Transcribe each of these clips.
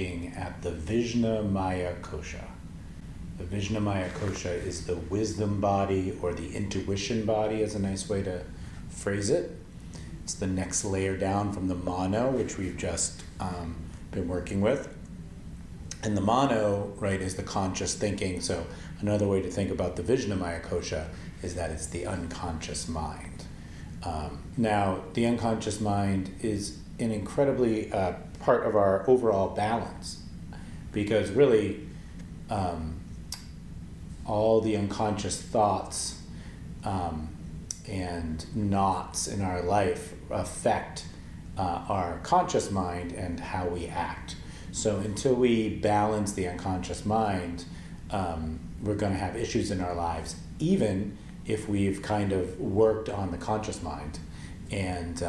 looking at the Vijnanamaya Kosha. The Vijnanamaya Kosha is the wisdom body, or the intuition body is a nice way to phrase it. It's the next layer down from the mano, which we've just been working with. And the mano, right, is the conscious thinking. So another way to think about the Vijnanamaya Kosha is that it's the unconscious mind. Now, the unconscious mind is an incredibly part of our overall balance, because really all the unconscious thoughts and knots in our life affect our conscious mind and how we act. So until we balance the unconscious mind, we're going to have issues in our lives, even if we've kind of worked on the conscious mind and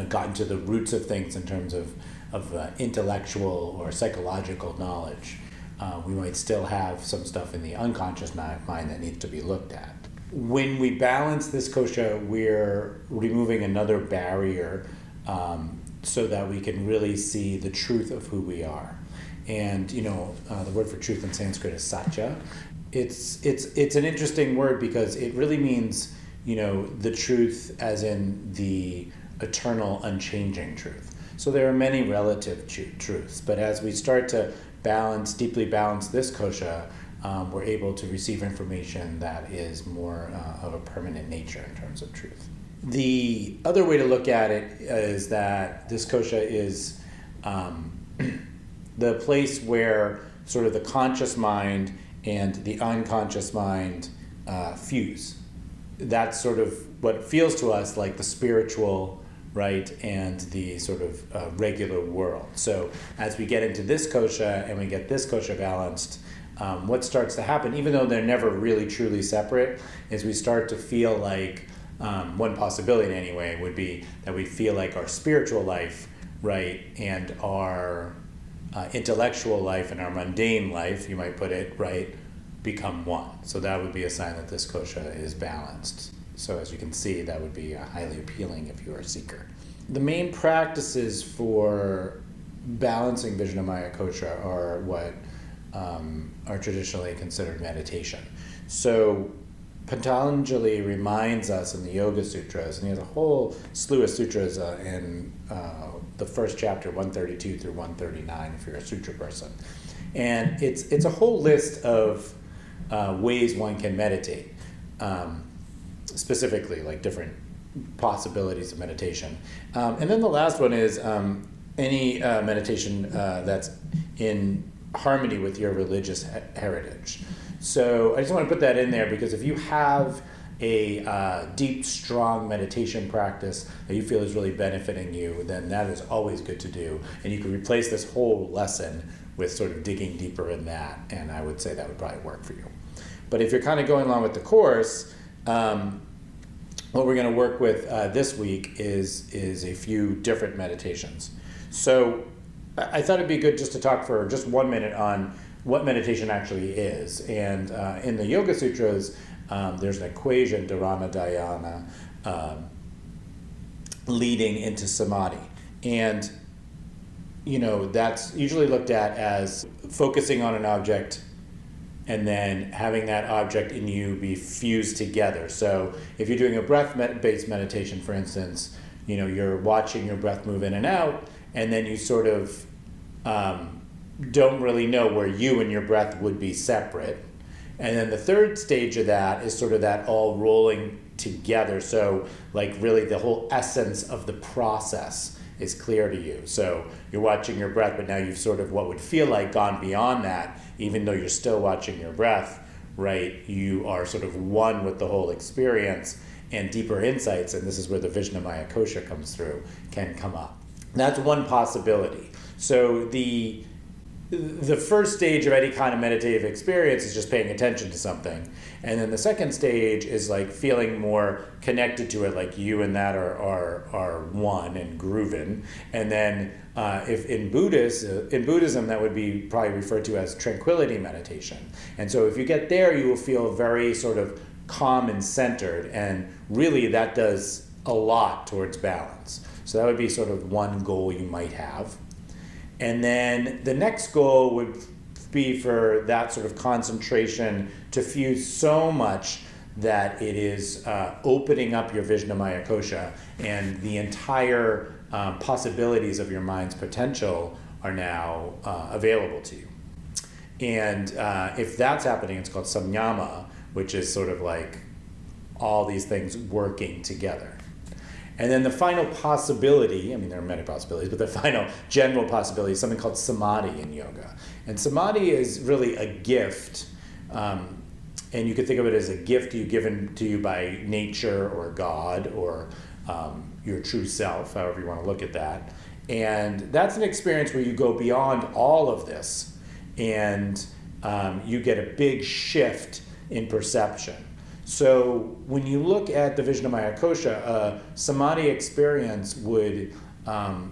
gotten to the roots of things in terms of intellectual or psychological knowledge. We might still have some stuff in the unconscious mind that needs to be looked at. When we balance this kosha, we're removing another barrier so that we can really see the truth of who we are. And the word for truth in Sanskrit is satya. It's an interesting word because it really means the truth as in the eternal, unchanging truth. So there are many relative truths, but as we start to deeply balance this kosha, we're able to receive information that is more of a permanent nature in terms of truth. The other way to look at it is that this kosha is the place where sort of the conscious mind and the unconscious mind fuse. That's sort of what feels to us like the spiritual, right, and the sort of regular world. So as we get into this kosha and we get this kosha balanced, what starts to happen, even though they're never really truly separate, is we start to feel like, one possibility anyway would be that we feel like our spiritual life, right, and our intellectual life and our mundane life, you might put it, right, become one. So that would be a sign that this kosha is balanced. So as you can see, that would be highly appealing if you are a seeker. The main practices for balancing Vijnanamaya Kosha are what are traditionally considered meditation. So Patanjali reminds us in the Yoga Sutras, and he has a whole slew of sutras in the first chapter, 132 through 139, if you're a sutra person. And it's a whole list of ways one can meditate, specifically like different possibilities of meditation. And then the last one is any meditation that's in harmony with your religious heritage. So I just want to put that in there because if you have a deep, strong meditation practice that you feel is really benefiting you, then that is always good to do. And you can replace this whole lesson with sort of digging deeper in that, and I would say that would probably work for you. But if you're kind of going along with the course, what we're going to work with this week is a few different meditations. So I thought it'd be good just to talk for just 1 minute on what meditation actually is. And in the Yoga Sutras, there's an equation, dharana dhyana, leading into samadhi. And, that's usually looked at as focusing on an object and then having that object in you be fused together. So if you're doing a breath-based meditation, for instance, you're watching your breath move in and out, and then you sort of don't really know where you and your breath would be separate. And then the third stage of that is sort of that all rolling together. So like really the whole essence of the process is clear to you. So you're watching your breath, but now you've sort of what would feel like gone beyond that, even though you're still watching your breath, right? You are sort of one with the whole experience, and deeper insights, and this is where the Vijnanamaya Kosha comes through, can come up. That's one possibility. So the first stage of any kind of meditative experience is just paying attention to something. And then the second stage is like feeling more connected to it, like you and that are one and grooving. And then if in Buddhism, that would be probably referred to as tranquility meditation. And so if you get there, you will feel very sort of calm and centered. And really that does a lot towards balance. So that would be sort of one goal you might have. And then the next goal would be for that sort of concentration to fuse so much that it is opening up your Vijnanamaya Kosha, and the entire possibilities of your mind's potential are now available to you. And if that's happening, it's called samyama, which is sort of like all these things working together. And then the final possibility, I mean, there are many possibilities, but the final general possibility is something called samadhi in yoga. And samadhi is really a gift, and you could think of it as a gift given to you by nature or God or your true self, however you want to look at that. And that's an experience where you go beyond all of this, and you get a big shift in perception. So when you look at the Vijnanamaya Kosha, a samadhi experience would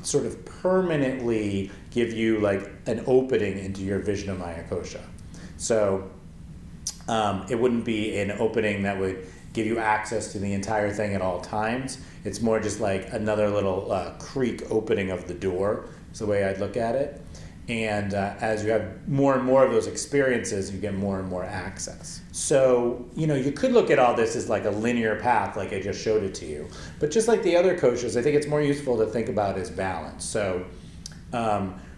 sort of permanently give you like an opening into your Vijnanamaya Kosha. So it wouldn't be an opening that would give you access to the entire thing at all times. It's more just like another little creak opening of the door, is the way I'd look at it. And as you have more and more of those experiences, you get more and more access. So, you could look at all this as like a linear path, like I just showed it to you. But just like the other koshas, I think it's more useful to think about as balance. So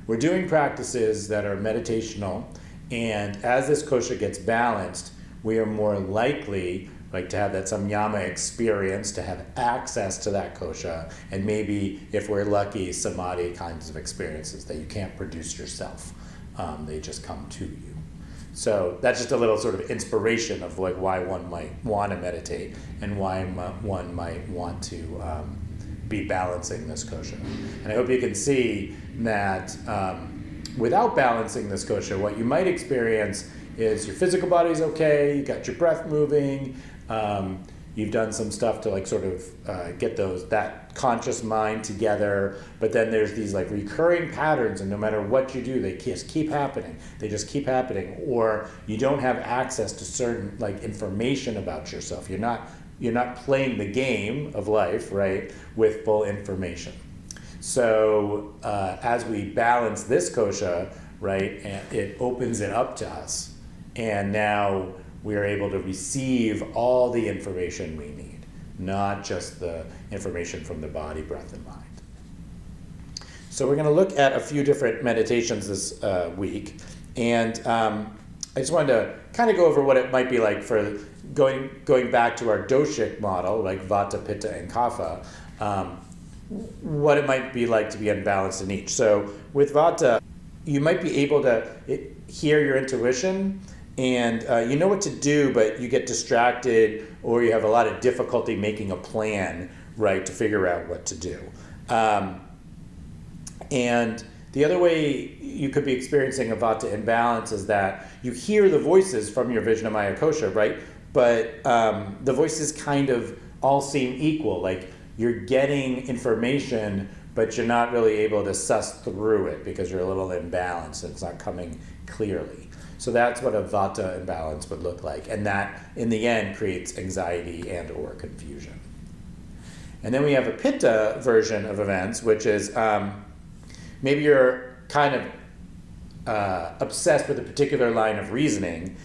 we're doing practices that are meditational, and as this kosha gets balanced, we are more likely to have that samyama experience, to have access to that kosha, and maybe, if we're lucky, samadhi kinds of experiences that you can't produce yourself. They just come to you. So that's just a little sort of inspiration of like why one might want to meditate and why one might want to be balancing this kosha. And I hope you can see that without balancing this kosha, what you might experience is your physical body's okay, you got your breath moving, you've done some stuff to like sort of get that conscious mind together, but then there's these like recurring patterns, and no matter what you do, they just keep happening. They just keep happening, or you don't have access to certain like information about yourself. You're not playing the game of life, right, with full information. So as we balance this kosha, right, and it opens it up to us, and now we are able to receive all the information we need, not just the information from the body, breath, and mind. So we're going to look at a few different meditations this week, and I just wanted to kind of go over what it might be like for going back to our doshic model, like Vata, Pitta, and kapha, what it might be like to be unbalanced in each. So with Vata, you might be able to hear your intuition, and you know what to do, but you get distracted, or you have a lot of difficulty making a plan, right, to figure out what to do. And the other way you could be experiencing a Vata imbalance is that you hear the voices from your Vijnanamaya Kosha, right? But the voices kind of all seem equal. Like you're getting information, but you're not really able to suss through it because you're a little imbalanced and it's not coming clearly. So that's what a Vata imbalance would look like. And that, in the end, creates anxiety and or confusion. And then we have a Pitta version of events, which is maybe you're kind of obsessed with a particular line of reasoning.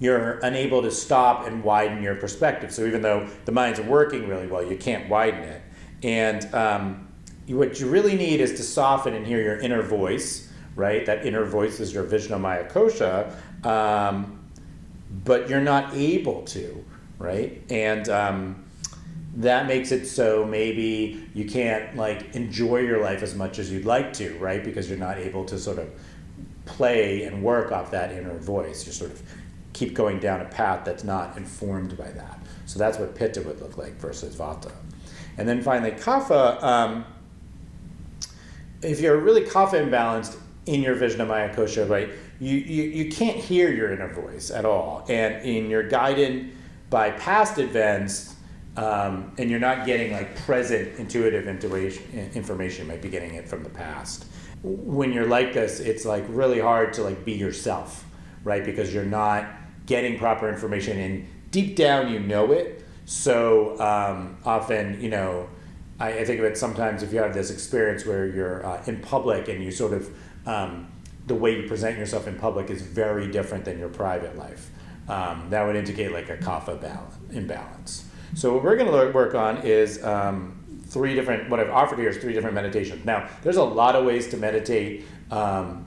You're unable to stop and widen your perspective. So even though the mind's working really well, you can't widen it. And what you really need is to soften and hear your inner voice, right? That inner voice is your Vijnanamaya Kosha, but you're not able to, right? And that makes it so maybe you can't like enjoy your life as much as you'd like to, right? Because you're not able to sort of play and work off that inner voice. You sort of keep going down a path that's not informed by that. So that's what Pitta would look like versus Vata. And then finally, kapha. If you're really kapha imbalanced in your Vijnanamaya Kosha, right, you can't hear your inner voice at all. And you're guided by past events, and you're not getting like present intuitive information. You might be getting it from the past. When you're like this, it's like really hard to like be yourself, right? Because you're not getting proper information, and deep down you know it. So often, you know, I think of it sometimes if you have this experience where you're in public and you sort of the way you present yourself in public is very different than your private life. That would indicate like a kapha imbalance. So what we're going to work on is what I've offered here is 3 different meditations. Now, there's a lot of ways to meditate, and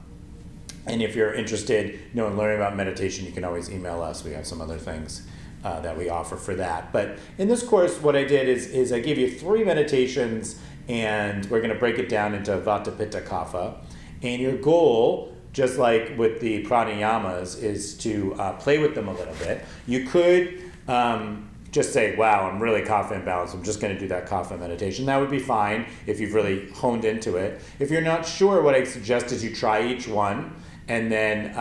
if you're interested, in learning about meditation, you can always email us. We have some other things that we offer for that. But in this course, what I did is I gave you 3 meditations, and we're going to break it down into Vata, Pitta, Kapha. And your goal, just like with the pranayamas, is to play with them a little bit. You could just say, wow, I'm really kapha imbalanced, I'm just going to do that kapha meditation. That would be fine if you've really honed into it. If you're not sure, what I suggest is you try each one and then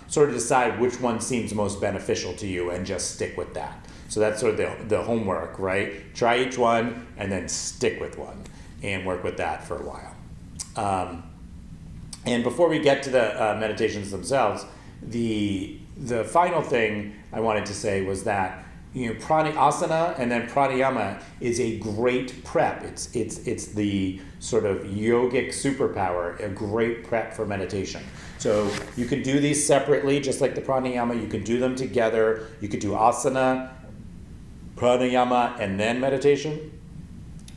sort of decide which one seems most beneficial to you and just stick with that. So that's sort of the homework, right? Try each one and then stick with one and work with that for a while. And before we get to the meditations themselves, the final thing I wanted to say was that asana and then pranayama is a great prep. It's the sort of yogic superpower, a great prep for meditation. So you could do these separately, just like the pranayama. You could do them together. You could do asana, pranayama, and then meditation.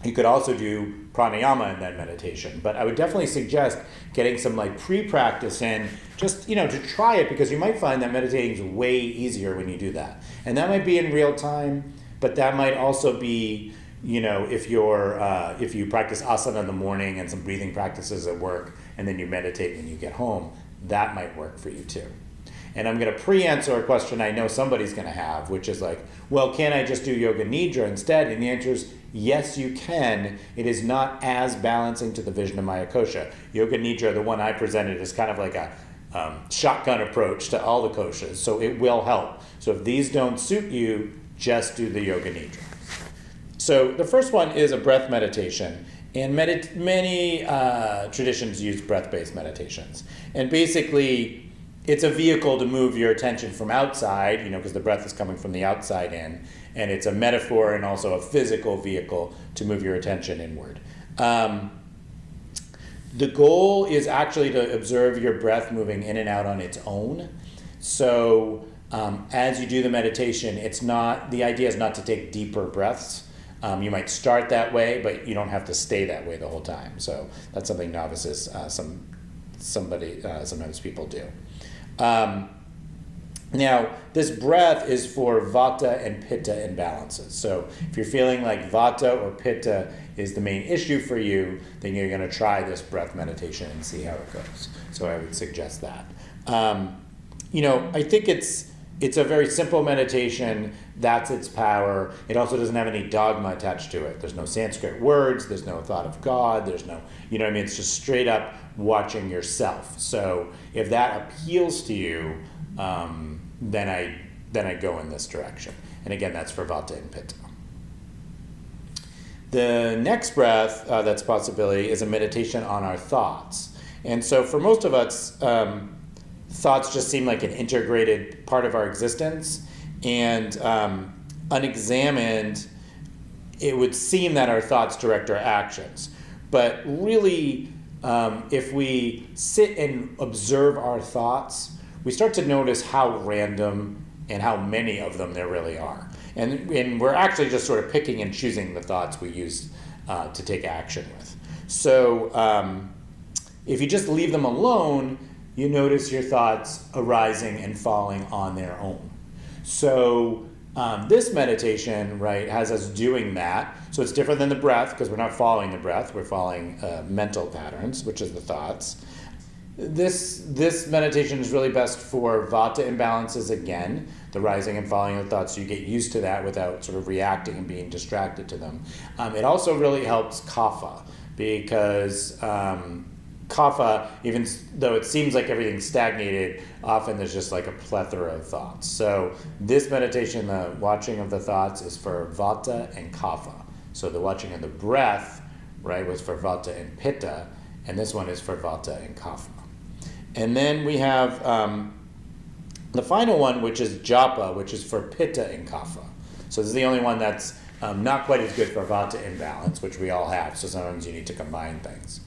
You could also do pranayama and then meditation. But I would definitely suggest getting some pre-practice in, just to try it, because you might find that meditating is way easier when you do that. And that might be in real time, but that might also be, if you practice asana in the morning and some breathing practices at work, and then you meditate when you get home, that might work for you too. And I'm going to pre-answer a question I know somebody's going to have, which is well, can't I just do Yoga Nidra instead? And the answer is yes, you can. It is not as balancing to the Vijnanamaya Kosha. Yoga Nidra, the one I presented, is kind of like a shotgun approach to all the koshas, so it will help. So if these don't suit you, just do the Yoga Nidra. So the first one is a breath meditation. And many traditions use breath-based meditations. And basically, it's a vehicle to move your attention from outside, because the breath is coming from the outside in. And it's a metaphor and also a physical vehicle to move your attention inward. The goal is actually to observe your breath moving in and out on its own. So as you do the meditation, the idea is not to take deeper breaths. You might start that way, but you don't have to stay that way the whole time. So that's something novices, sometimes people do. Now, this breath is for Vata and Pitta imbalances. So if you're feeling like Vata or Pitta is the main issue for you, then you're going to try this breath meditation and see how it goes. So I would suggest that. I think it's a very simple meditation. That's its power. It also doesn't have any dogma attached to it. There's no Sanskrit words. There's no thought of God. There's no, it's just straight up watching yourself. So if that appeals to you, then I go in this direction. And again, that's for Vata and Pitta. The next breath that's a possibility is a meditation on our thoughts. And so for most of us, thoughts just seem like an integrated part of our existence. And unexamined, it would seem that our thoughts direct our actions. But really, if we sit and observe our thoughts, we start to notice how random and how many of them there really are. And we're actually just sort of picking and choosing the thoughts we use to take action with. So if you just leave them alone, you notice your thoughts arising and falling on their own. So this meditation, right, has us doing that. So it's different than the breath, because we're not following the breath, we're following mental patterns, which is the thoughts. This meditation is really best for Vata imbalances again, the rising and falling of thoughts, so you get used to that without sort of reacting and being distracted to them. It also really helps kapha, because kapha, even though it seems like everything's stagnated, often there's just like a plethora of thoughts. So this meditation, the watching of the thoughts, is for Vata and kapha. So the watching of the breath, right, was for Vata and Pitta, and this one is for Vata and kapha. And then we have the final one, which is Japa, which is for Pitta and kapha. So this is the only one that's not quite as good for Vata imbalance, which we all have. So sometimes you need to combine things.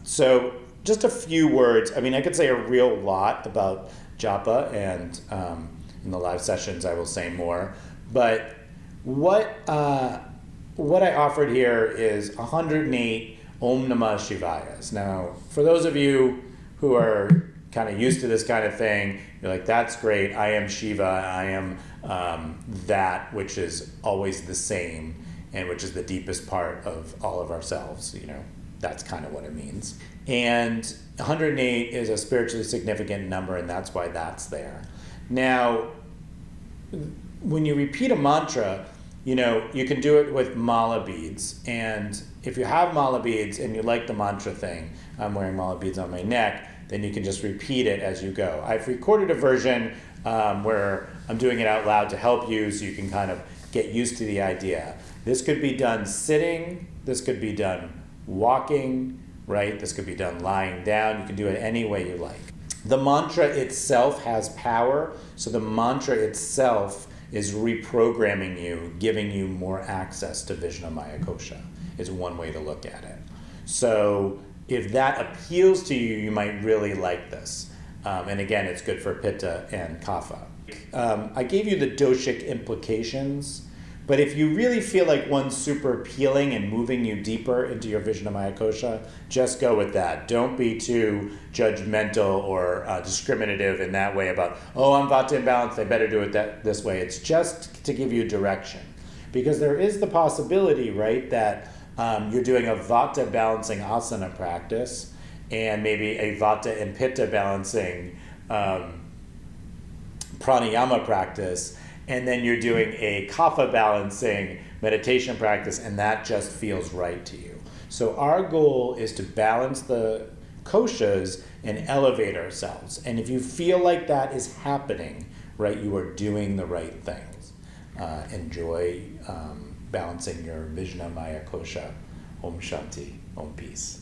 So just a few words. I mean, I could say a real lot about Japa, and in the live sessions I will say more. But what I offered here is 108 Om Namah Shivayas. Now, for those of you who are kind of used to this kind of thing, you're like, that's great. I am Shiva. I am that which is always the same, and which is the deepest part of all of ourselves. That's kind of what it means. And 108 is a spiritually significant number, and that's why that's there. Now, when you repeat a mantra, you can do it with mala beads. And if you have mala beads and you like the mantra thing, I'm wearing mala beads on my neck, then you can just repeat it as you go. I've recorded a version where I'm doing it out loud to help you, so you can kind of get used to the idea. This could be done sitting, this could be done walking, right? This could be done lying down. You can do it any way you like. The mantra itself has power, so the mantra itself is reprogramming you, giving you more access to Vijnanamaya Kosha, is one way to look at it. So if that appeals to you, you might really like this. And again, it's good for Pitta and kapha. I gave you the doshic implications, but if you really feel like one's super appealing and moving you deeper into your Vijnanamaya Kosha, just go with that. Don't be too judgmental or discriminative in that way about, oh, I'm Vata imbalanced, I better do it this way. It's just to give you direction. Because there is the possibility, right, that you're doing a Vata balancing asana practice, and maybe a Vata and Pitta balancing pranayama practice, and then you're doing a kapha balancing meditation practice, and that just feels right to you. So our goal is to balance the koshas and elevate ourselves. And if you feel like that is happening, right, you are doing the right things. Enjoy balancing your Vijnanamaya Kosha. Om Shanti, Om Peace.